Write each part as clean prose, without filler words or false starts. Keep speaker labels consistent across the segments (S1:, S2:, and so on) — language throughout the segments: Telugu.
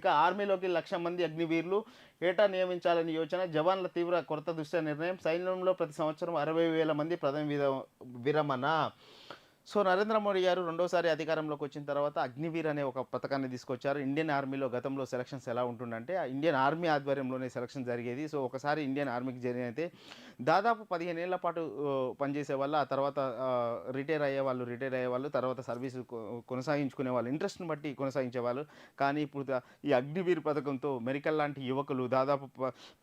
S1: ఇక ఆర్మీలోకి 1,00,000 మంది అగ్నివీరులు ఏటా నియమించాలని యోచన, జవాన్ల తీవ్ర కొరత దృష్ట్యా నిర్ణయం, సైన్యంలో ప్రతి సంవత్సరం 60,000 మంది పదవి విరమణ. సో నరేంద్ర మోడీ గారు రెండోసారి అధికారంలోకి వచ్చిన తర్వాత అగ్నివీర్ అనే ఒక పథకాన్ని తీసుకొచ్చారు. ఇండియన్ ఆర్మీలో గతంలో సెలక్షన్స్ ఎలా ఉంటుందంటే ఆ ఇండియన్ ఆర్మీ ఆధ్వర్యంలోనే సెలక్షన్ జరిగేది. సో ఒకసారి ఇండియన్ ఆర్మీకి జాయిన్ అయితే దాదాపు 15 ఏళ్ల పాటు పనిచేసే వాళ్ళు, ఆ తర్వాత రిటైర్ అయ్యేవాళ్ళు, తర్వాత సర్వీస్ కొనసాగించుకునే వాళ్ళు, ఇంట్రెస్ట్ని బట్టి కొనసాగించేవాళ్ళు. కానీ ఇప్పుడు ఈ అగ్నివీర్ పథకంతో మెరికల్ లాంటి యువకులు దాదాపు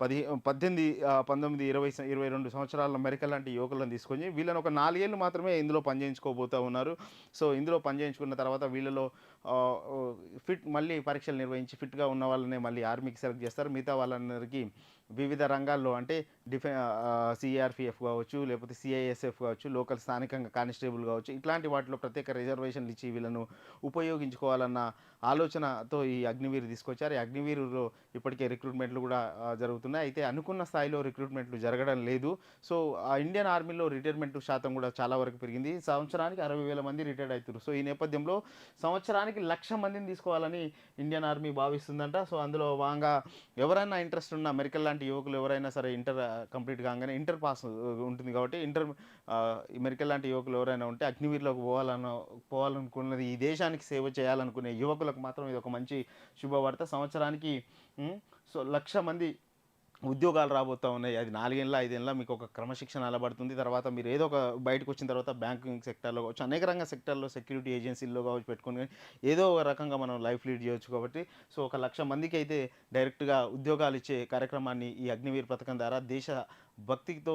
S1: 18, 19, 20, 22 సంవత్సరాల మెరికల్ లాంటి యువకులను తీసుకొని వీళ్ళని ఒక 4 ఏళ్ళు మాత్రమే ఇందులో పనిచేయించుకోబోతున్నారు ఉన్నారు. సో ఇందులో పనిచేయించుకున్న తర్వాత వీళ్ళలో మళ్ళీ పరీక్షలు నిర్వహించి ఫిట్గా ఉన్న వాళ్ళనే మళ్ళీ ఆర్మీకి సెలెక్ట్ చేస్తారు. మిగతా వాళ్ళందరికీ వివిధ రంగాల్లో అంటే సిఆర్పిఎఫ్ కావచ్చు, లేకపోతే సిఐఎస్ఎఫ్ కావచ్చు, లోకల్ స్థానికంగా కానిస్టేబుల్ కావచ్చు, ఇట్లాంటి వాటిలో ప్రత్యేక రిజర్వేషన్లు ఇచ్చి వీళ్ళను ఉపయోగించుకోవాలన్న ఆలోచనతో ఈ అగ్నివీర్ తీసుకొచ్చారు. ఈ అగ్నివీరులో ఇప్పటికే రిక్రూట్మెంట్లు కూడా జరుగుతున్నాయి. అయితే అనుకున్న స్థాయిలో రిక్రూట్మెంట్లు జరగడం లేదు. సో ఆ ఇండియన్ ఆర్మీలో రిటైర్మెంట్ శాతం కూడా చాలా వరకు పెరిగింది. సంవత్సరానికి 60,000 మంది రిటైర్డ్ అవుతారు. సో ఈ నేపథ్యంలో సంవత్సరానికి 1,00,000 మందిని తీసుకోవాలని ఇండియన్ ఆర్మీ భావిస్తుందంట. సో అందులో భాగంగా ఎవరైనా ఇంట్రెస్ట్ ఉన్న మెడికల్ లాంటి యువకులు ఎవరైనా సరే ఇంటర్ కంప్లీట్ కాగానే ఇంటర్ పాస్ ఉంటుంది కాబట్టి మెడికల్ లాంటి యువకులు ఎవరైనా ఉంటే అగ్నివీర్లోకి పోవాలనుకున్నది, ఈ దేశానికి సేవ చేయాలనుకునే యువకులకు మాత్రం ఇది ఒక మంచి శుభవార్త. సంవత్సరానికి సో 1,00,000 మంది ఉద్యోగాలు రాబోతూ ఉన్నాయి. అది 4 ఏళ్ళ 5 ఏళ్ళ మీకు ఒక క్రమశిక్షణ అలవడుతుంది. తర్వాత మీరు ఏదో ఒక బయటకు వచ్చిన తర్వాత బ్యాంకింగ్ సెక్టర్లో కావచ్చు, అనేక రంగ సెక్టర్లో సెక్యూరిటీ ఏజెన్సీల్లో కావచ్చు పెట్టుకుని ఏదో ఒక రకంగా మనం లైఫ్ లీడ్ చేయొచ్చు. కాబట్టి సో ఒక 1,00,000 మందికి అయితే డైరెక్ట్గా ఉద్యోగాలు ఇచ్చే కార్యక్రమాన్ని ఈ అగ్నివీర్ పథకం ద్వారా భక్తితో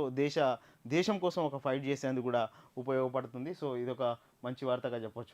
S1: దేశం కోసం ఒక ఫైట్ చేసేందుకు కూడా ఉపయోగపడుతుంది. సో ఇదొక మంచి వార్తగా చెప్పొచ్చు.